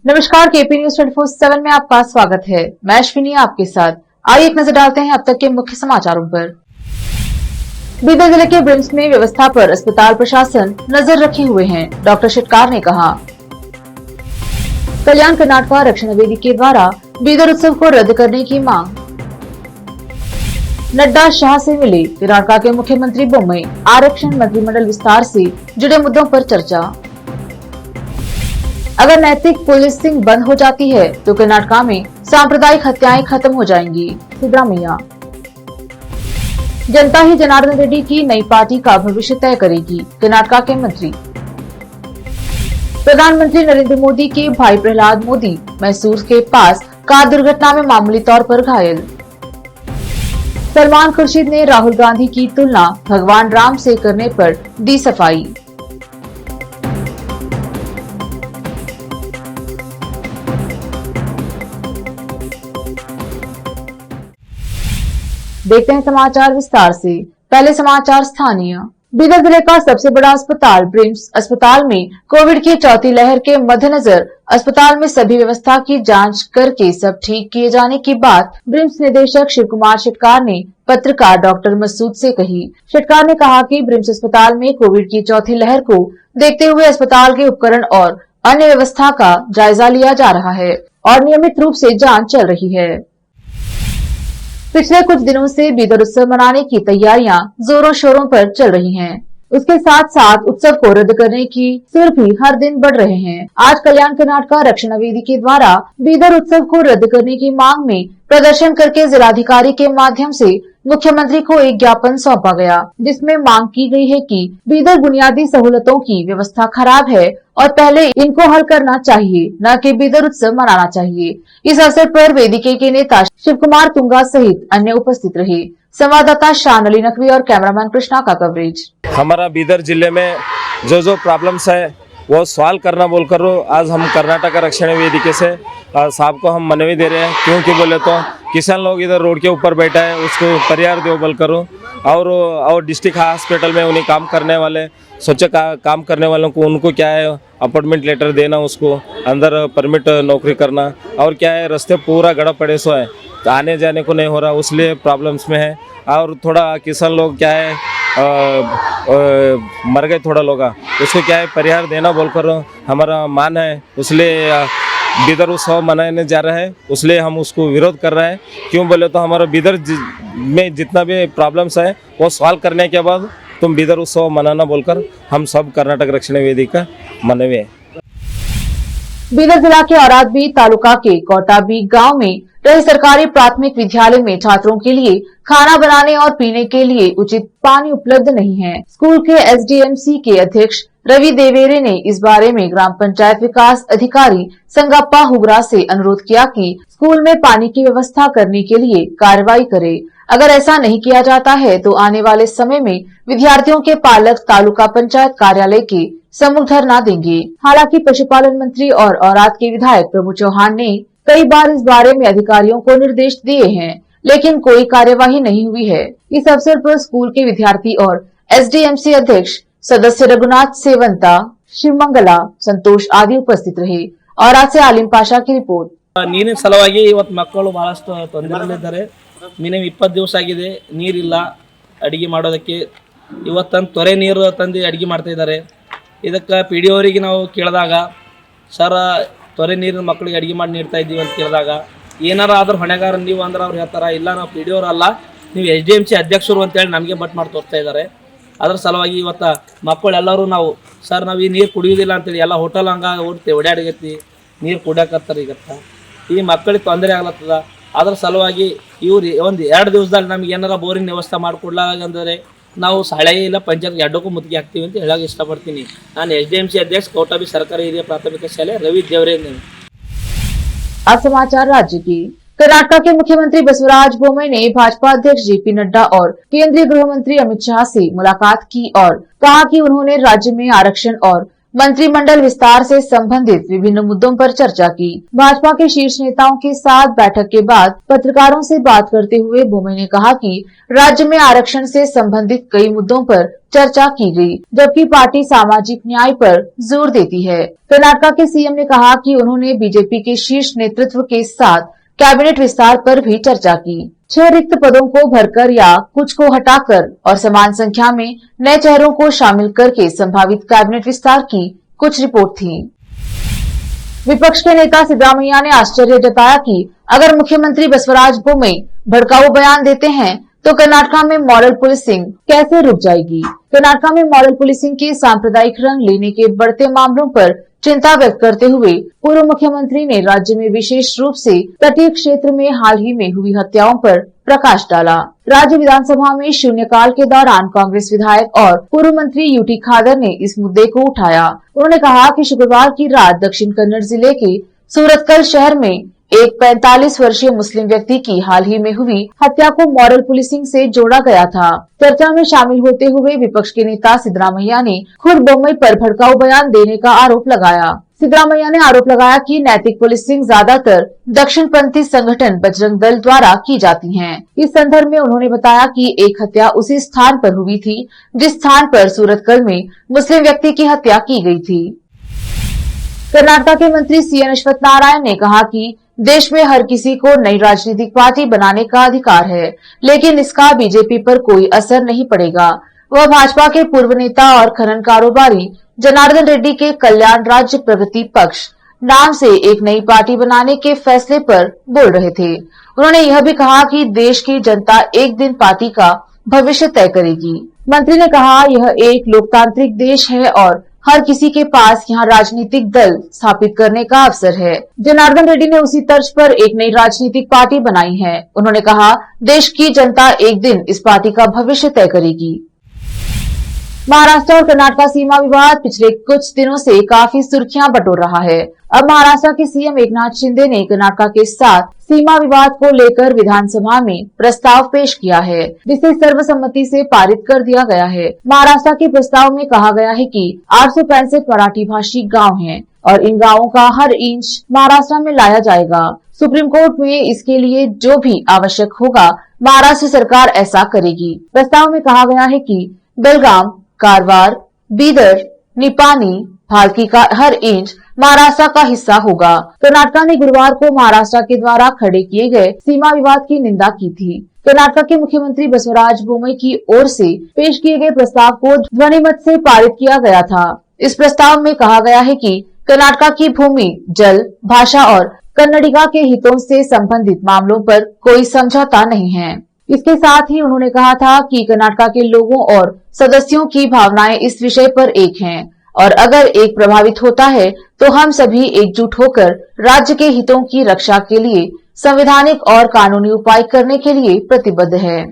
नमस्कार, KP news 24/7 में आपका स्वागत है। मैं अश्विनी आपके साथ। आइए एक नजर डालते हैं अब तक के मुख्य समाचारों पर। बीदर जिले के ब्रिम्स में व्यवस्था पर अस्पताल प्रशासन नजर रखे हुए हैं। डॉक्टर शेटकार ने कहा, कल्याण कर्नाटक आरक्षण वेदी के द्वारा बीदर उत्सव को रद्द करने की मांग। नड्डा शाह से मिले कर्नाटक के मुख्यमंत्री बोम्मई। आरक्षण मंत्रिमंडल विस्तार से जुड़े मुद्दों पर चर्चा। अगर नैतिक पुलिसिंग बंद हो जाती है तो कर्नाटक में सांप्रदायिक हत्याएं खत्म हो जाएंगी। सिद्धरामैया। जनता ही जनार्दन रेड्डी की नई पार्टी का भविष्य तय करेगी। कर्नाटक के मंत्री। प्रधानमंत्री नरेंद्र मोदी के भाई प्रहलाद मोदी मैसूर के पास कार दुर्घटना में मामूली तौर पर घायल। सलमान खुर्शीद ने राहुल गांधी की तुलना भगवान राम से करने पर दी सफाई। देखते हैं समाचार विस्तार से। पहले समाचार स्थानीय। बीदर जिले का सबसे बड़ा अस्पताल ब्रिम्स अस्पताल में कोविड की चौथी लहर के मद्देनजर अस्पताल में सभी व्यवस्था की जांच करके सब ठीक किए जाने की बात ब्रिम्स निदेशक शिव कुमार शेटकार ने पत्रकार डॉक्टर मसूद से कही। शेटकार ने कहा कि ब्रिम्स अस्पताल में कोविड की चौथी लहर को देखते हुए अस्पताल के उपकरण और अन्य व्यवस्था का जायजा लिया जा रहा है और नियमित रूप से जांच चल रही है। पिछले कुछ दिनों से बीदर उत्सव मनाने की तैयारियां जोरों शोरों पर चल रही हैं। उसके साथ साथ उत्सव को रद्द करने की सुर भी हर दिन बढ़ रहे हैं। आज कल्याण कर्नाटक आरक्षण वेदी के द्वारा बीदर उत्सव को रद्द करने की मांग में प्रदर्शन करके जिलाधिकारी के माध्यम से मुख्यमंत्री को एक ज्ञापन सौंपा गया, जिसमें मांग की गई है कि बीदर बुनियादी सहूलतों की व्यवस्था खराब है और पहले इनको हल करना चाहिए, न कि बीदर उत्सव मनाना चाहिए। इस अवसर पर वेदिके के नेता शिव कुमार तुंगा सहित अन्य उपस्थित रहे। संवाददाता शान अली नकवी और कैमरामैन कृष्णा का कवरेज। हमारा बीदर जिले में जो प्रॉब्लम्स है वो सॉल्व करना बोलकर आज हम कर्नाटक आरक्षण वेदिके से साहब को हम मनवी दे रहे हैं। क्योंकि बोले तो किसान लोग इधर रोड के ऊपर बैठा है, उसको परिहार दो बोल करो और डिस्ट्रिक्ट हॉस्पिटल में उन्हें काम करने वाले स्वच्छ काम करने वालों को उनको क्या है अपॉइंटमेंट लेटर देना, उसको अंदर परमिट नौकरी करना, और क्या है रास्ते पूरा गड़ा पड़े सो है, तो आने जाने को नहीं हो रहा, उसलिए प्रॉब्लम्स में है। और थोड़ा किसान लोग क्या है मर गए थोड़ा लोग, उसको क्या है परिहार देना बोलकर हमारा मान है, इसलिए बीदर उत्सव मनाने जा रहा है, इसलिए हम उसको विरोध कर रहे हैं। क्यों बोले तो हमारा बीदर में जितना भी प्रॉब्लम्स है वो सॉल्व करने के बाद तुम बीदर उत्सव मनाना बोलकर हम सब कर्नाटक आरक्षण वेदिका मनवी है। बीदर जिला के औरादबी तालुका के कोटाबी गांव में रहे सरकारी प्राथमिक विद्यालय में छात्रों के लिए खाना बनाने और पीने के लिए उचित पानी उपलब्ध नहीं है। स्कूल के एसडीएमसी के अध्यक्ष रवि देवेरे ने इस बारे में ग्राम पंचायत विकास अधिकारी संगप्पा हुगरा से अनुरोध किया कि स्कूल में पानी की व्यवस्था करने के लिए कार्रवाई करे। अगर ऐसा नहीं किया जाता है तो आने वाले समय में विद्यार्थियों के पालक तालुका पंचायत कार्यालय के सम्मुख धरना देंगे। हालांकि पशुपालन मंत्री और औराद के विधायक प्रभु चौहान ने कई बार इस बारे में अधिकारियों को निर्देश दिए हैं, लेकिन कोई कार्यवाही नहीं हुई है। इस अवसर पर स्कूल के विद्यार्थी और एसडीएमसी अध्यक्ष सदस्य रघुनाथ सेवंता, शिवमंगला, संतोष आदि उपस्थित रहे। और आज से आलिम पाशा की रिपोर्ट। ನೀರಿನ ಸಲುವಾಗಿ ಇವತ್ತು ಮಕ್ಕಳು ಬಹಳಷ್ಟು ತೊಂದರೆಯಲ್ಲಿದ್ದಾರೆ. ಮಿನಿಮಮ್ 20 ದಿವಸ ಆಗಿದೆ ನೀರಿಲ್ಲ ಅಡಿಗೆ ಮಾಡೋದಕ್ಕೆ. ಇವತ್ತು ತೊರೆ ನೀರು ತಂದು ಅಡಿಗೆ ಮಾಡ್ತಾ ಇದ್ದಾರೆ. ಇದಕ್ಕೆ ಪಿಡಿ ಅವರಿಗೆ ನಾವು ಕೇಳಿದಾಗ ಸರ್ ತೊರೆ ನೀರಿನ ಮಕ್ಕಳಿಗೆ ಅಡಿಗೆ ಮಾಡಿ ನೀಡ್ತಾ ಇದ್ದೀವಿ ಅಂತ ಕೇಳಿದಾಗ ಏನಾರ ಆದ್ರೆ ಹೊಣೆಗಾರ ನೀವು ಅಂದ್ರೆ ಅವ್ರು ಹೇಳ್ತಾರೆ ಇಲ್ಲ ನಾವು ಪಿಡಿ ಅವರು ಅಲ್ಲ, ನೀವು ಎಸ್ಡಿಎಂಸಿ ಅಧ್ಯಕ್ಷರು ಅಂತೇಳಿ ನಮಗೆ ಬಟ್ ಮಾಡಿ ತೋರಿಸ್ತಾ ಇದ್ದಾರೆ. ಅದ್ರ ಸಲುವಾಗಿ ಇವತ್ತು ಮಕ್ಕಳು ಎಲ್ಲರೂ ನಾವು ಸರ್ ನಾವು ಈ ನೀರು ಕುಡಿಯೋದಿಲ್ಲ ಅಂತೇಳಿ ಎಲ್ಲ ಹೋಟೆಲ್ ಹಂಗೆ ಓಡಾಡಗೈತಿ ನೀರು ಕುಡಿಯಕತ್ತಾರೆ. ಈಗತ್ತ ಈ ಮಕ್ಕಳಿಗೆ ತೊಂದರೆ ಆಗ್ಲತ್ತದ. ಅದ್ರ ಸಲುವಾಗಿ ಇವ್ರು ಒಂದು 2 ದಿವಸದಲ್ಲಿ ನಮ್ಗೆ ಏನಾರ ಬೋರಿನ ವ್ಯವಸ್ಥೆ ಮಾಡಿಕೊಡ್ಲಾಗಂದರೆ ನಾವು ಶಾಲೆ ಇಲ್ಲ ಪಂಚಾಯತ್ ಎರಡಕ್ಕೂ ಮುತ್ತಿಗೆ ಹಾಕ್ತೀವಿ ಅಂತ ಹೇಳಕ್ಕೆ ಇಷ್ಟಪಡ್ತೀನಿ. ನಾನು ಎಸ್ಡಿಎಂಸಿ ಅಧ್ಯಕ್ಷ ಕೋಟಾಬಿ ಸರ್ಕಾರಿ ಹಿರಿಯ ಪ್ರಾಥಮಿಕ ಶಾಲೆ रवि देवरे। अब समाचार राज्य की। कर्नाटक के मुख्यमंत्री बसवराज बोम्मई ने भाजपा अध्यक्ष जेपी नड्डा और केंद्रीय गृह मंत्री अमित शाह से मुलाकात की और कहा कि उन्होंने राज्य में आरक्षण और मंत्रिमंडल विस्तार से संबंधित विभिन्न मुद्दों पर चर्चा की। भाजपा के शीर्ष नेताओं के साथ बैठक के बाद पत्रकारों से बात करते हुए भूमि ने कहा कि राज्य में आरक्षण से संबंधित कई मुद्दों पर चर्चा की गई, जबकि पार्टी सामाजिक न्याय पर जोर देती है। कर्नाटक के सीएम ने कहा कि उन्होंने बीजेपी के शीर्ष नेतृत्व के साथ कैबिनेट विस्तार पर भी चर्चा की। 6 रिक्त पदों को भरकर या कुछ को हटाकर और समान संख्या में नए चेहरों को शामिल करके संभावित कैबिनेट विस्तार की कुछ रिपोर्ट थी। विपक्ष के नेता सिद्धरामैया ने आश्चर्य जताया कि अगर मुख्यमंत्री बसवराज बोम्मई भड़काऊ बयान देते हैं तो कर्नाटक में मॉरल पुलिसिंग कैसे रुक जाएगी। कर्नाटक में मॉरल पुलिसिंग के सांप्रदायिक रंग लेने के बढ़ते मामलों पर चिंता व्यक्त करते हुए पूर्व मुख्यमंत्री ने राज्य में विशेष रूप से तटीय क्षेत्र में हाल ही में हुई हत्याओं पर प्रकाश डाला। राज्य विधानसभा में शून्यकाल के दौरान कांग्रेस विधायक और पूर्व मंत्री यूटी खादर ने इस मुद्दे को उठाया। उन्होंने कहा कि शुक्रवार की रात दक्षिण कन्नड़ जिले के सूरतकल शहर में एक 45 वर्षीय मुस्लिम व्यक्ति की हाल ही में हुई हत्या को मॉरल पुलिसिंग से जोड़ा गया था। चर्चा में शामिल होते हुए विपक्ष के नेता सिद्धरामैया ने खुद बोम्मई पर भड़काऊ बयान देने का आरोप लगाया। सिद्धरामैया ने आरोप लगाया कि नैतिक पुलिसिंग ज्यादातर दक्षिणपंथी संगठन बजरंग दल द्वारा की जाती है। इस संदर्भ में उन्होंने बताया कि एक हत्या उसी स्थान पर हुई थी जिस स्थान पर सूरतकल में मुस्लिम व्यक्ति की हत्या की गई थी। कर्नाटक के मंत्री सीएन अश्वत्थ नारायण ने कहा कि देश में हर किसी को नई राजनीतिक पार्टी बनाने का अधिकार है, लेकिन इसका बीजेपी पर कोई असर नहीं पड़ेगा। वह भाजपा के पूर्व नेता और खनन कारोबारी जनार्दन रेड्डी के कल्याण राज्य प्रगति पक्ष नाम से एक नई पार्टी बनाने के फैसले पर बोल रहे थे। उन्होंने यह भी कहा कि देश की जनता एक दिन पार्टी का भविष्य तय करेगी। मंत्री ने कहा, यह एक लोकतांत्रिक देश है और हर किसी के पास यहाँ राजनीतिक दल स्थापित करने का अवसर है। जनार्दन रेड्डी ने उसी तर्ज पर एक नई राजनीतिक पार्टी बनाई है। उन्होंने कहा, देश की जनता एक दिन इस पार्टी का भविष्य तय करेगी। महाराष्ट्र और कर्नाटक सीमा विवाद पिछले कुछ दिनों से काफी सुर्खियां बटोर रहा है। अब महाराष्ट्र के सीएम एकनाथ शिंदे ने कर्नाटक के साथ सीमा विवाद को लेकर विधानसभा में प्रस्ताव पेश किया है, जिसे सर्वसम्मति से पारित कर दिया गया है। महाराष्ट्र के प्रस्ताव में कहा गया है कि 865 मराठी भाषी गाँव हैं और इन गाँवों का हर इंच महाराष्ट्र में लाया जाएगा। सुप्रीम कोर्ट में इसके लिए जो भी आवश्यक होगा महाराष्ट्र सरकार ऐसा करेगी। प्रस्ताव में कहा गया है कि बेलगाम, कारवार, बीदर, निपानी, भाल्की का हर इंच महाराष्ट्र का हिस्सा होगा। कर्नाटक ने गुरुवार को महाराष्ट्र के द्वारा खड़े किए गए सीमा विवाद की निंदा की थी। कर्नाटक के मुख्यमंत्री बसवराज बोम्मई की ओर से पेश किए गए प्रस्ताव को ध्वनिमत से पारित किया गया था। इस प्रस्ताव में कहा गया है कि कर्नाटक की भूमि, जल, भाषा और कन्नडिगा के हितों से संबंधित मामलों पर कोई समझौता नहीं है। इसके साथ ही उन्होंने कहा था कि कर्नाटक के लोगों और सदस्यों की भावनाएं इस विषय पर एक हैं और अगर एक प्रभावित होता है तो हम सभी एकजुट होकर राज्य के हितों की रक्षा के लिए संवैधानिक और कानूनी उपाय करने के लिए प्रतिबद्ध है।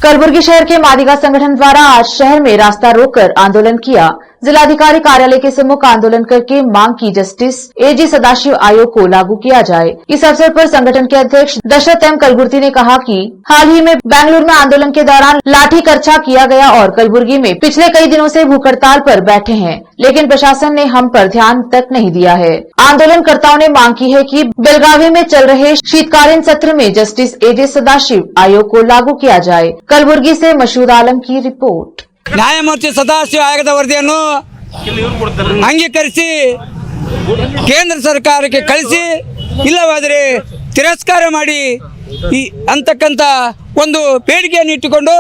कलबुर्गी शहर के मादिगा संगठन द्वारा आज शहर में रास्ता रोककर आंदोलन किया। जिलाधिकारी कार्यालय के सम्मुख आंदोलन करके मांग की जस्टिस एजी सदाशिव आयोग को लागू किया जाए। इस अवसर पर संगठन के अध्यक्ष दशरथ एम कलबुर्गी ने कहा कि हाल ही में बेंगलुरु में आंदोलन के दौरान लाठी करछा किया गया और कलबुर्गी में पिछले कई दिनों से भूख हड़ताल पर बैठे हैं, लेकिन प्रशासन ने हम पर ध्यान तक नहीं दिया है। आंदोलनकर्ताओं ने मांग की है कि बेलगावी में चल रहे शीतकालीन सत्र में जस्टिस एजे सदाशिव आयोग को लागू किया जाए। कलबुर्गी से मशहूद आलम की रिपोर्ट। ನ್ಯಾಯಮೂರ್ತಿ ಸದಾಶಿವ ಆಯೋಗದ ವರದಿಯನ್ನು ಅಂಗೀಕರಿಸಿ ಕೇಂದ್ರ ಸರ್ಕಾರಕ್ಕೆ ಕಳಿಸಿ ಇಲ್ಲವಾದರೆ ತಿರಸ್ಕಾರ ಮಾಡಿ ಈ ಅಂತಕ್ಕಂಥ ಒಂದು ಬೇಡಿಕೆಯನ್ನು ಇಟ್ಟುಕೊಂಡು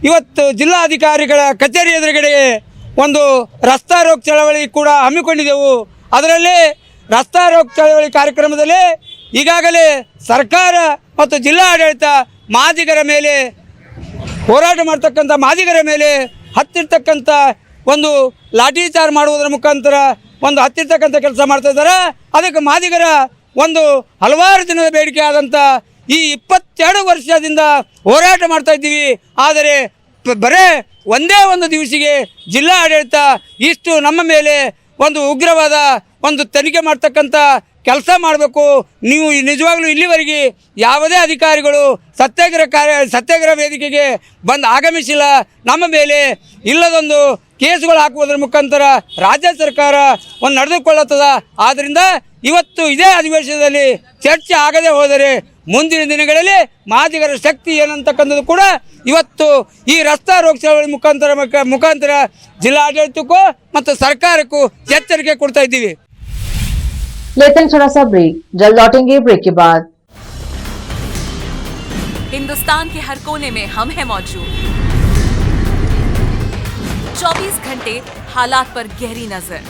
ಇವತ್ತು ಜಿಲ್ಲಾಧಿಕಾರಿಗಳ ಕಚೇರಿ ಎದುರುಗಡೆ ಒಂದು ರಸ್ತಾ ರೋಕ್ ಚಳವಳಿ ಕೂಡ ಹಮ್ಮಿಕೊಂಡಿದ್ದೆವು। ಅದರಲ್ಲಿ ರಸ್ತಾ ರೋಕ್ ಚಳವಳಿ ಕಾರ್ಯಕ್ರಮದಲ್ಲಿ ಈಗಾಗಲೇ ಸರ್ಕಾರ ಮತ್ತು ಜಿಲ್ಲಾ ಆಡಳಿತ ಮಾದಿಗರ ಮೇಲೆ ಹೋರಾಟ ಮಾಡ್ತಕ್ಕಂಥ ಮಾದಿಗರ ಮೇಲೆ ಹತ್ತಿರ್ತಕ್ಕಂಥ ಒಂದು ಲಾಠಿ ಚಾರ್ಜ್ ಮಾಡುವುದರ ಮುಖಾಂತರ ಒಂದು ಹತ್ತಿರ್ತಕ್ಕಂಥ ಕೆಲಸ ಮಾಡ್ತಾ ಇದ್ದಾರೆ। ಅದಕ್ಕೆ ಮಾದಿಗರ ಒಂದು ಹಲವಾರು ದಿನದ ಬೇಡಿಕೆ ಆದಂಥ ಈ 22 ವರ್ಷದಿಂದ ಹೋರಾಟ ಮಾಡ್ತಾ ಇದ್ದೀವಿ। ಆದರೆ ಬರೇ ಒಂದೇ ಒಂದು ದಿವಸಿಗೆ ಜಿಲ್ಲಾ ಆಡಳಿತ ಇಷ್ಟು ನಮ್ಮ ಮೇಲೆ ಒಂದು ಉಗ್ರವಾದ ಒಂದು ತನಿಖೆ ಮಾಡ್ತಕ್ಕಂಥ ಕೆಲಸ ಮಾಡಬೇಕು। ನೀವು ನಿಜವಾಗ್ಲೂ ಇಲ್ಲಿವರೆಗೆ ಯಾವುದೇ ಅಧಿಕಾರಿಗಳು ಸತ್ಯಾಗ್ರಹ ವೇದಿಕೆಗೆ ಬಂದು ಆಗಮಿಸಿಲ್ಲ। ನಮ್ಮ ಮೇಲೆ ಇಲ್ಲದೊಂದು ಕೇಸುಗಳು ಹಾಕುವುದರ ಮುಖಾಂತರ ರಾಜ್ಯ ಸರ್ಕಾರ ಒಂದು ನಡೆದುಕೊಳ್ಳುತ್ತದ. ಆದ್ದರಿಂದ ಇವತ್ತು ಇದೇ ಅಧಿವೇಶನದಲ್ಲಿ ಚರ್ಚೆ ಆಗದೆ ಹೋದರೆ ಮುಂದಿನ ದಿನಗಳಲ್ಲಿ ಮಾದಿಗರ ಶಕ್ತಿ ಏನಂತಕ್ಕಂಥದ್ದು ಕೂಡ ಇವತ್ತು ಈ ರಸ್ತಾ ರೋಕ ಚಳವಳಿ ಮುಖಾಂತರ ಜಿಲ್ಲಾಡಳಿತಕ್ಕೂ ಮತ್ತು ಸರ್ಕಾರಕ್ಕೂ ಎಚ್ಚರಿಕೆ ಕೊಡ್ತಾ ಇದ್ದೀವಿ. लेते हैं थोड़ा सा ब्रेक, जल्द लौटेंगे ब्रेक के बाद। हिंदुस्तान के हर कोने में हम हैं मौजूद, 24 घंटे हालात पर गहरी नजर,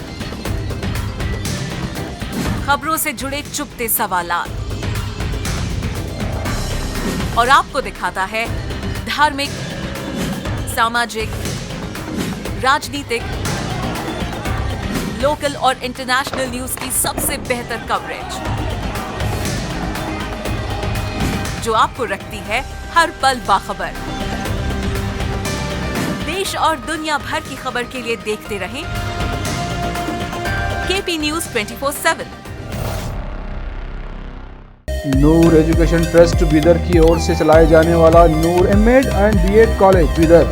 खबरों से जुड़े चुपते सवालात और आपको दिखाता है धार्मिक, सामाजिक, राजनीतिक, लोकल और इंटरनेशनल न्यूज की सबसे बेहतर कवरेज जो आपको रखती है हर पल बाखबर। देश और दुनिया भर की खबर के लिए देखते रहें KP news 24/7। Noor education trust Bidar की ओर से चलाए जाने वाला Noor MEd and BEd college Bidar,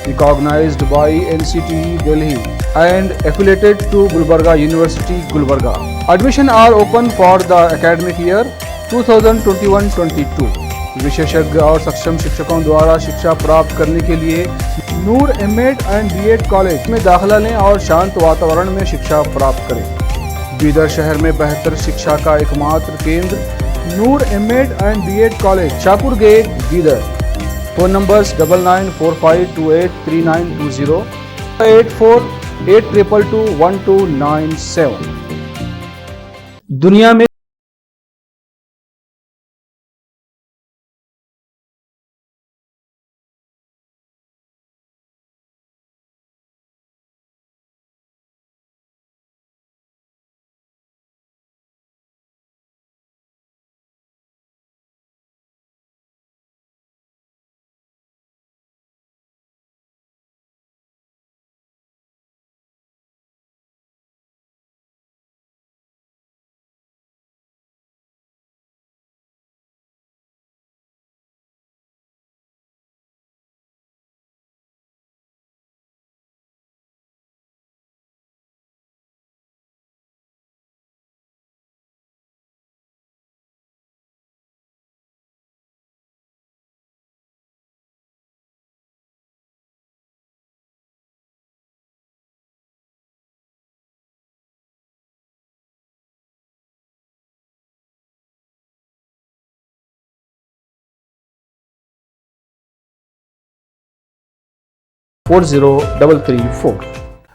recognized by NCTE Delhi and affiliated to Gulbarga University, Gulbarga. Admission are open for the academic year 2021-22. विशेषज्ञ और सक्षम शिक्षकों द्वारा शिक्षा प्राप्त करने के लिए नूर एमएड एंड बीएड कॉलेज में दाखिला लें और शांत वातावरण में शिक्षा प्राप्त करें। बीदर शहर में बेहतर शिक्षा का एकमात्र केंद्र Noor MEd and BEd college, Shahpur gate, Bidar. Phone numbers 9945283920, 8482221297। दुनिया में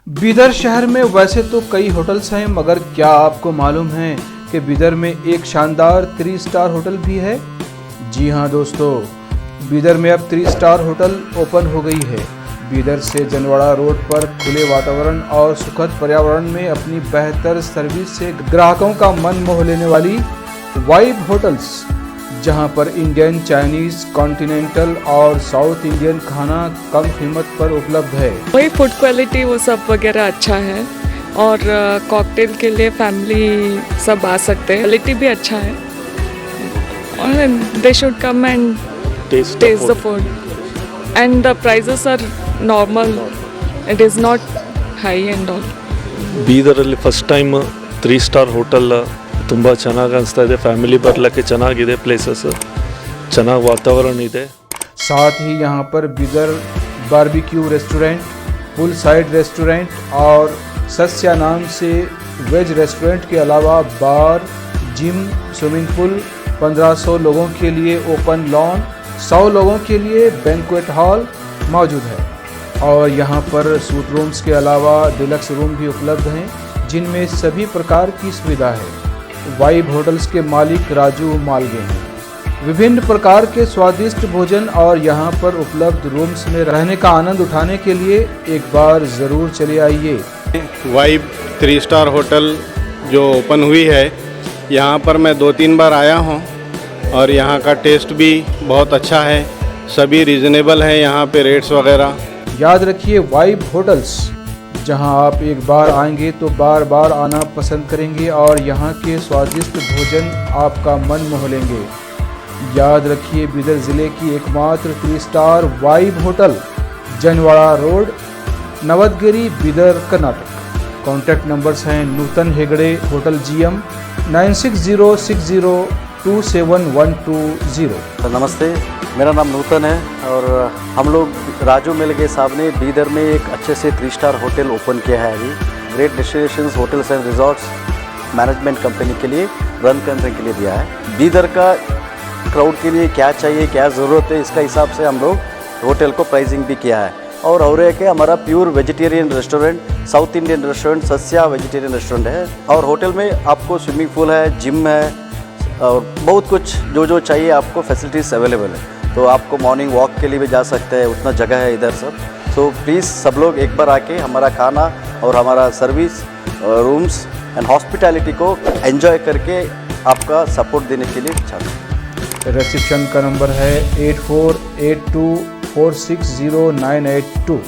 बीदर शहर में वैसे तो कई होटल्स हैं, मगर क्या आपको मालूम है कि बीदर में एक शानदार 3 स्टार होटल भी है? जी हाँ दोस्तों, बीदर में अब 3 स्टार होटल ओपन हो गई है। बीदर से जनवाड़ा रोड पर खुले वातावरण और सुखद पर्यावरण में अपनी बेहतर सर्विस से ग्राहकों का मन मोह लेने वाली वाइब होटल्स, जहां पर इंडियन, चाइनीज, कॉन्टिनेंटल और साउथ इंडियन खाना कम कीमत पर उपलब्ध है। वही फूड क्वालिटी वो सब वगैरह अच्छा है और कॉकटेल के लिए फैमिली सब आ सकते हैं। क्वालिटी भी अच्छा है और they should come and taste the food and the prices are normal, it is not high and all. ಬೀದರಲ್ಲಿ ಫಸ್ಟ್ ಟೈಮ್ 3 ಸ್ಟಾರ್ ಹೋಟೆಲ್ ತುಂಬ ಚೆನ್ನಾಗಿ ಅನಿಸ್ತಾ ಇದೆ. ಫ್ಯಾಮಿಲಿ ಬರಲಿಕ್ಕೆ ಚೆನ್ನಾಗಿದೆ, ಪ್ಲೇಸಸ್ ಚೆನ್ನಾಗಿ ವಾತಾವರಣ ಇದೆ. साथ ही यहाँ पर बीदर बारबेक्यू रेस्टोरेंट, पुल साइड रेस्टोरेंट और सस्या नाम से वेज रेस्टोरेंट के अलावा बार, जिम, स्विमिंग पूल, 1500 लोगों के लिए ओपन लॉन, 100 लोगों के लिए बैंक्वेट हॉल मौजूद है। और यहाँ पर सूट रूम्स के अलावा डिलक्स रूम भी उपलब्ध हैं, जिनमें सभी प्रकार की सुविधा है। वाइब होटल्स के मालिक राजू मालगे हैं। विभिन्न प्रकार के स्वादिष्ट भोजन और यहाँ पर उपलब्ध रूम्स में रहने का आनंद उठाने के लिए एक बार ज़रूर चले आइए। वाइब 3 स्टार होटल जो ओपन हुई है, यहाँ पर मैं 2-3 बार आया हूँ और यहाँ का टेस्ट भी बहुत अच्छा है। सभी रीज़नेबल हैं यहाँ पे रेट्स वगैरह। याद रखिए, वाइब होटल्स, जहां आप एक बार आएंगे तो बार बार आना पसंद करेंगे और यहाँ के स्वादिष्ट भोजन आपका मन मोह लेंगे। याद रखिए, बीदर ज़िले की एकमात्र 3 star vibe hotel, Janwada road, Navadgiri Bidar Karnataka. Contact numbers हैं नूतन हेगड़े होटल GM 9606027120। नमस्ते, मेरा नाम नूतन है और हम लोग राजू मिलगे साहब ने बीदर में एक अच्छे से 3 स्टार होटल ओपन किया है। अभी great destinations hotels and resorts management company के लिए रन करने के लिए दिया है। बीदर का क्राउड के लिए क्या चाहिए, क्या ज़रूरत है, इसका हिसाब से हम लोग होटल को प्राइसिंग भी किया है। और एक है हमारा pure vegetarian restaurant, South Indian restaurant, Sasya vegetarian restaurant है। और होटल में आपको स्विमिंग पूल है, जिम है और बहुत कुछ जो चाहिए आपको फैसिलिटीज़ अवेलेबल है। तो आपको मॉर्निंग वॉक के लिए भी जा सकते हैं, उतना जगह है इधर सब। सो प्लीज़ सब लोग एक बार आके हमारा खाना और हमारा सर्विस, रूम्स एंड हॉस्पिटैलिटी को एंजॉय करके आपका सपोर्ट देने के लिए चाहते हैं। रिसेप्शन का नंबर है 8482460982।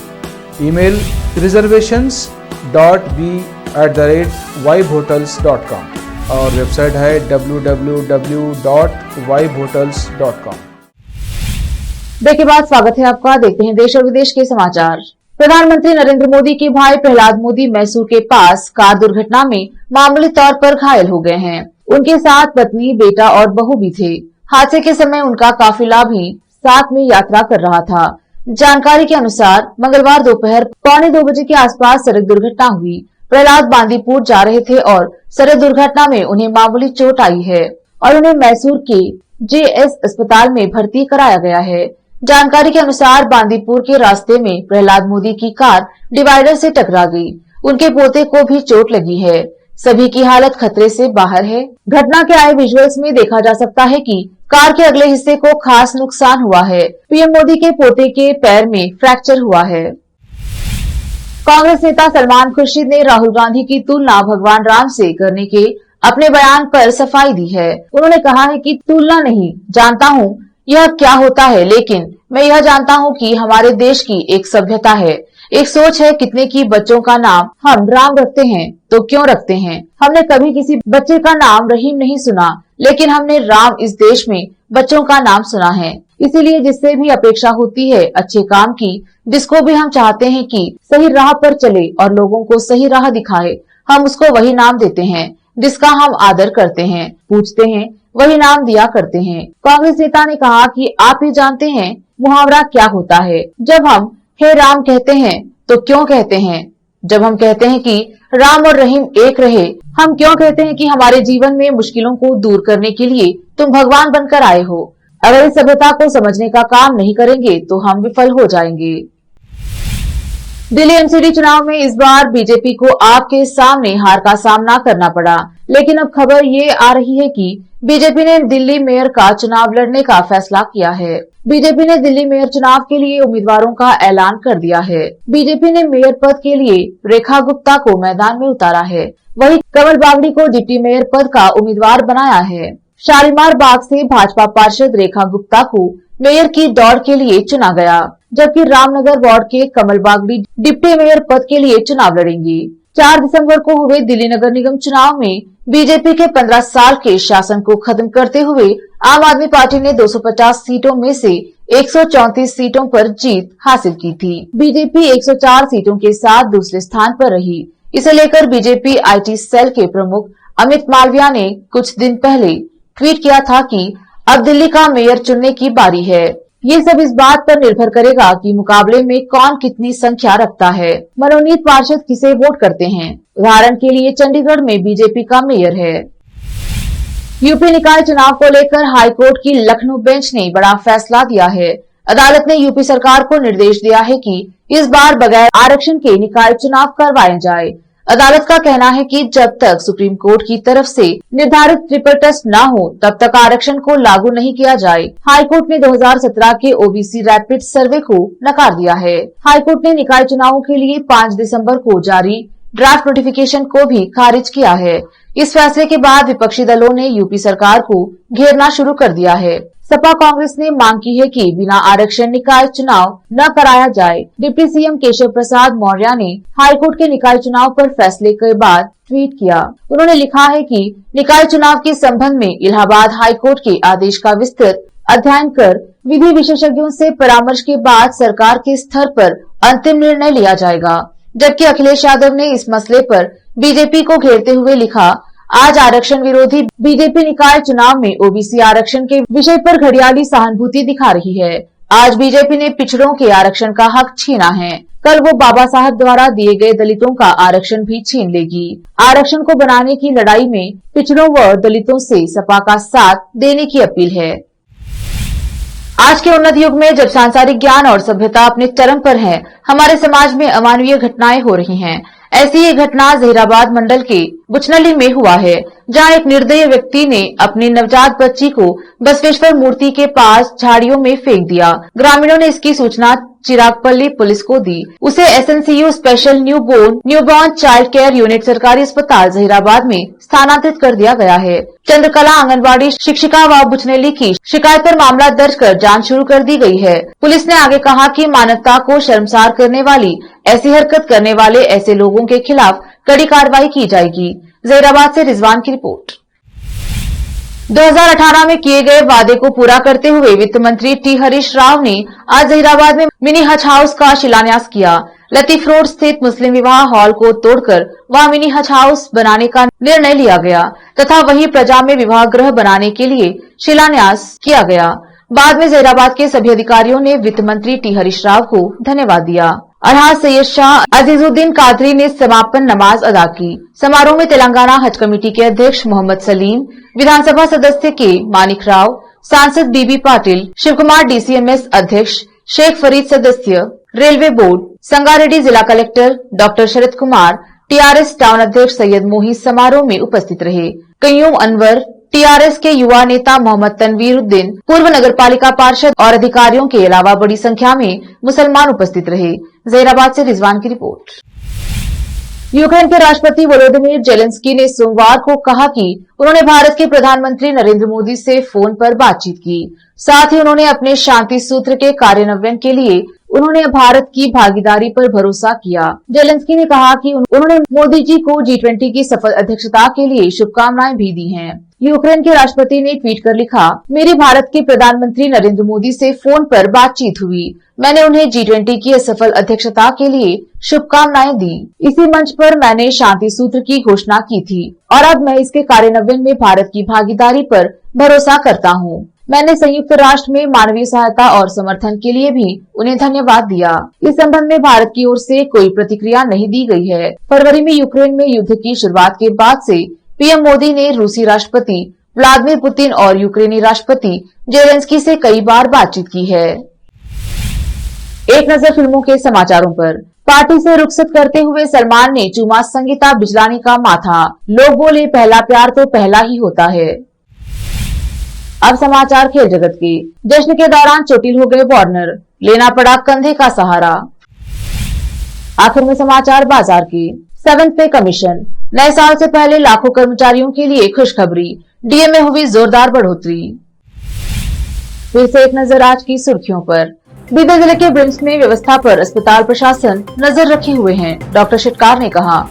ईमेल reservations.b@vibehotels.com और वेबसाइट है www.vibehotels.com। देखिए बाद स्वागत है आपका। देखते हैं देश और विदेश के समाचार। प्रधानमंत्री नरेंद्र मोदी के भाई प्रहलाद मोदी मैसूर के पास कार दुर्घटना में मामूली तौर पर घायल हो गए हैं। उनके साथ पत्नी, बेटा और बहू भी थे। हादसे के समय उनका काफिला भी साथ में यात्रा कर रहा था। जानकारी के अनुसार मंगलवार दोपहर 1:45 बजे के आसपास सड़क दुर्घटना हुई। प्रहलाद बांदीपुर जा रहे थे और सड़क दुर्घटना में उन्हें मामूली चोट आई है और उन्हें मैसूर के JS अस्पताल में भर्ती कराया गया है। जानकारी के अनुसार बांदीपुर के रास्ते में प्रहलाद मोदी की कार डिवाइडर से टकरा गई। उनके पोते को भी चोट लगी है। सभी की हालत खतरे से बाहर है। घटना के आए विजुअल्स में देखा जा सकता है कि कार के अगले हिस्से को खास नुकसान हुआ है। पीएम मोदी के पोते के पैर में फ्रैक्चर हुआ है। कांग्रेस नेता सलमान खुर्शीद ने राहुल गांधी की तुलना भगवान राम से करने के अपने बयान पर सफाई दी है। उन्होंने कहा है कि तुलना नहीं, जानता हूँ यह क्या होता है, लेकिन मैं यह जानता हूँ कि हमारे देश की एक सभ्यता है, एक सोच है। कितने की बच्चों का नाम हम राम रखते हैं तो क्यों रखते हैं? हमने कभी किसी बच्चे का नाम रहीम नहीं सुना, लेकिन हमने राम इस देश में बच्चों का नाम सुना है। इसीलिए जिससे भी अपेक्षा होती है अच्छे काम की, जिसको भी हम चाहते हैं कि सही राह पर चले और लोगों को सही राह दिखाए, हम उसको वही नाम देते हैं जिसका हम आदर करते हैं, पूछते हैं, वही नाम दिया करते हैं। कांग्रेस नेता ने कहा कि आप ही जानते हैं मुहावरा क्या होता है। जब हम हे राम कहते हैं तो क्यों कहते हैं? जब हम कहते हैं कि राम और रहीम एक रहे, हम क्यों कहते हैं कि हमारे जीवन में मुश्किलों को दूर करने के लिए तुम भगवान बनकर आए हो। अगर इस सभ्यता को समझने का काम नहीं करेंगे तो हम विफल हो जाएंगे। दिल्ली MCD चुनाव में इस बार बीजेपी को आपके सामने हार का सामना करना पड़ा, लेकिन अब खबर ये आ रही है कि बीजेपी ने दिल्ली मेयर का चुनाव लड़ने का फैसला किया है। बीजेपी ने दिल्ली मेयर चुनाव के लिए उम्मीदवारों का ऐलान कर दिया है। बीजेपी ने मेयर पद के लिए रेखा गुप्ता को मैदान में उतारा है, वहीं कमल बागड़ी को डिप्टी मेयर पद का उम्मीदवार बनाया है। शालीमार बाग से भाजपा पार्षद रेखा गुप्ता को मेयर की दौड़ के लिए चुना गया, जबकि रामनगर वार्ड के कमल बागड़ी डिप्टी मेयर पद के लिए चुनाव लड़ेंगी। 4 दिसंबर को हुए दिल्ली नगर निगम चुनाव में बीजेपी के 15 साल के शासन को खत्म करते हुए आम आदमी पार्टी ने 250 सीटों में से 134 सीटों पर जीत हासिल की थी। बीजेपी 104 सीटों के साथ दूसरे स्थान पर रही। इसे लेकर बीजेपी IT सेल के प्रमुख अमित मालविया ने कुछ दिन पहले ट्वीट किया था कि अब दिल्ली का मेयर चुनने की बारी है। ये सब इस बात पर निर्भर करेगा कि मुकाबले में कौन कितनी संख्या रखता है, मनोनीत पार्षद किसे वोट करते हैं। उदाहरण के लिए चंडीगढ़ में बीजेपी का मेयर है। यूपी निकाय चुनाव को लेकर हाईकोर्ट की लखनऊ बेंच ने बड़ा फैसला दिया है। अदालत ने यूपी सरकार को निर्देश दिया है कि इस बार बगैर आरक्षण के निकाय चुनाव करवाए जाए। अदालत का कहना है कि जब तक सुप्रीम कोर्ट की तरफ से निर्धारित ट्रिपल टेस्ट न हो, तब तक आरक्षण को लागू नहीं किया जाए। हाईकोर्ट ने 2017 के OBC रैपिड सर्वे को नकार दिया है। हाईकोर्ट ने निकाय चुनावों के लिए 5 दिसंबर को जारी ड्राफ्ट नोटिफिकेशन को भी खारिज किया है। इस फैसले के बाद विपक्षी दलों ने यूपी सरकार को घेरना शुरू कर दिया है। सपा कांग्रेस ने मांग की है कि बिना आरक्षण निकाय चुनाव न कराया जाए। डिप्टी CM केशव प्रसाद मौर्य ने हाईकोर्ट के निकाय चुनाव पर फैसले के बाद ट्वीट किया। उन्होंने लिखा है कि निकाय चुनाव के संबंध में इलाहाबाद हाईकोर्ट के आदेश का विस्तृत अध्ययन कर विधि विशेषज्ञों से परामर्श के बाद सरकार के स्तर पर अंतिम निर्णय लिया जाएगा। जबकि अखिलेश यादव ने इस मसले पर बीजेपी को घेरते हुए लिखा, आज आरक्षण विरोधी बीजेपी निकाय चुनाव में ओबीसी आरक्षण के विषय पर घड़ियाली सहानुभूति दिखा रही है। आज बीजेपी ने पिछड़ों के आरक्षण का हक छीना है, कल वो बाबा साहब द्वारा दिए गए दलितों का आरक्षण भी छीन लेगी। आरक्षण को बनाने की लड़ाई में पिछड़ों व दलितों से सपा का साथ देने की अपील है। आज के उन्नत युग में जब सांसारिक ज्ञान और सभ्यता अपने चरम पर है, हमारे समाज में अमानवीय घटनाएं हो रही हैं। ऐसी एक घटना जहीराबाद मंडल के बुचनली में हुआ है, जहां एक निर्दयी व्यक्ति ने अपनी नवजात बच्ची को बसवेश्वर मूर्ति के पास झाड़ियों में फेंक दिया। ग्रामीणों ने इसकी सूचना चिरागपल्ली पुलिस को दी। उसे SNCU special newborn child care unit सरकारी अस्पताल जहीराबाद में स्थानांतरित कर दिया गया है। चंद्रकला आंगनबाड़ी शिक्षिका व बुचनेली की शिकायत पर मामला दर्ज कर जांच शुरू कर दी गई है। पुलिस ने आगे कहा कि मानवता को शर्मसार करने वाली ऐसी हरकत करने वाले ऐसे लोगों के खिलाफ कड़ी कार्रवाई की जाएगी। जहीराबाद से रिजवान की रिपोर्ट। 2018 में किए गए वादे को पूरा करते हुए वित्त मंत्री टी हरीश राव ने आज जहीराबाद में मिनी हज हाउस का शिलान्यास किया। लतीफ रोड स्थित मुस्लिम विवाह हॉल को तोड़कर वहां मिनी हज हाउस बनाने का निर्णय लिया गया तथा वहीं प्रजा में विवाह गृह बनाने के लिए शिलान्यास किया गया। बाद में जहीराबाद के सभी अधिकारियों ने वित्त मंत्री टी हरीश राव को धन्यवाद दिया। अलहाज सैयद शाह अजीजुद्दीन कादरी ने समापन नमाज अदा की। समारोह में तेलंगाना हज कमेटी के अध्यक्ष मोहम्मद सलीम, विधानसभा सदस्य के मानिक राव, सांसद बीबी पाटिल, शिवकुमार डीसीएमएस अध्यक्ष, शेख फरीद सदस्य, रेलवे बोर्ड, संगारेड्डी जिला collector doctor Sharad Kumar, TRS town अध्यक्ष सैयद मोही समारोह में उपस्थित रहे। कय्यूम अनवर, टीआरएस के युवा नेता मोहम्मद तनवीरुद्दीन, पूर्व नगरपालिका पार्षद और अधिकारियों के अलावा बड़ी संख्या में मुसलमान उपस्थित रहे। जहीराबाद से रिजवान की रिपोर्ट। यूक्रेन के राष्ट्रपति वोलोदिमीर जेलेंस्की ने सोमवार को कहा कि उन्होंने भारत के प्रधानमंत्री नरेंद्र मोदी से फोन पर बातचीत की। साथ ही उन्होंने अपने शांति सूत्र के कार्यान्वयन के लिए उन्होंने भारत की भागीदारी पर भरोसा किया। जेलेंस्की ने कहा कि उन्होंने मोदी जी को G20 की सफल अध्यक्षता के लिए शुभकामनाएं भी दी हैं। यूक्रेन के राष्ट्रपति ने ट्वीट कर लिखा, मेरी भारत के प्रधानमंत्री नरेंद्र मोदी से फोन पर बातचीत हुई। मैंने उन्हें G20 की सफल अध्यक्षता के लिए शुभकामनाएं दी। इसी मंच पर मैंने शांति सूत्र की घोषणा की थी और अब मैं इसके कार्यान्वयन में भारत की भागीदारी पर भरोसा करता हूँ। मैंने संयुक्त राष्ट्र में मानवीय सहायता और समर्थन के लिए भी उन्हें धन्यवाद दिया। इस संबंध में भारत की ओर से कोई प्रतिक्रिया नहीं दी गई है। फरवरी में यूक्रेन में युद्ध की शुरुआत के बाद से पीएम मोदी ने रूसी राष्ट्रपति व्लादिमीर पुतिन और यूक्रेनी राष्ट्रपति जेलेंस्की से कई बार बातचीत की है। एक नजर फिल्मों के समाचारों पर। पार्टी से रुखसत करते हुए सलमान ने चूमा संगीता बिजलानी का माथा। लोग बोले पहला प्यार तो पहला ही होता है। अब समाचार खेल जगत के। जश्न के दौरान चोटिल हो गए वार्नर, लेना पड़ा कंधे का सहारा। आखिर में समाचार बाजार के। 7th पे कमीशन। नए साल से पहले लाखों कर्मचारियों के लिए खुशखबरी, डीए में हुई जोरदार बढ़ोतरी। फिर से एक नजर आज की सुर्खियों पर। बीदर जिले के ब्रिम्स में व्यवस्था पर अस्पताल प्रशासन नजर रखे हुए हैं, डॉक्टर शिटकार ने कहा।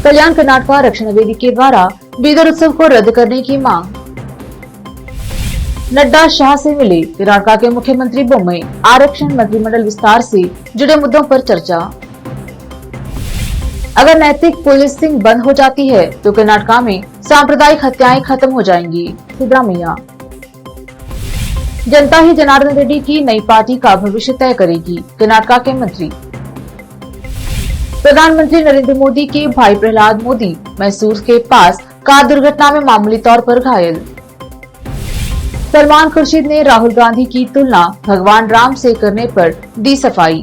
कल्याण कर्नाटका रक्षण वेदी के द्वारा बीदर उत्सव को रद्द करने की मांग। नड्डा शाह से मिले, कर्नाटका के मुख्यमंत्री बोम्मई। आरक्षण मंत्रिमंडल विस्तार से जुड़े मुद्दों पर चर्चा। अगर नैतिक पुलिसिंग बंद हो जाती है तो कर्नाटका में सांप्रदायिक हत्याएं खत्म हो जाएंगी, सिद्धरामैया। जनता ही जनार्दन रेड्डी की नई पार्टी का भविष्य तय करेगी, कर्नाटका के मंत्री। प्रधानमंत्री नरेंद्र मोदी के भाई प्रहलाद मोदी मैसूर के पास कार दुर्घटना में मामूली तौर पर घायल। सलमान खुर्शीद ने राहुल गांधी की तुलना भगवान राम से करने पर दी सफाई।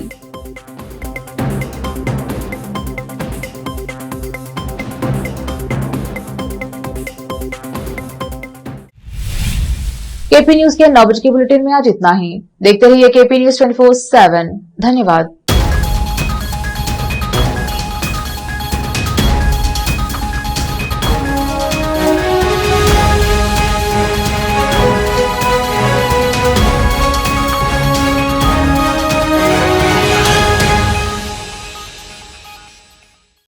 केपी न्यूज के 9 बजे के बुलेटिन में आज इतना ही। देखते रहिए केपी न्यूज 24/7। धन्यवाद।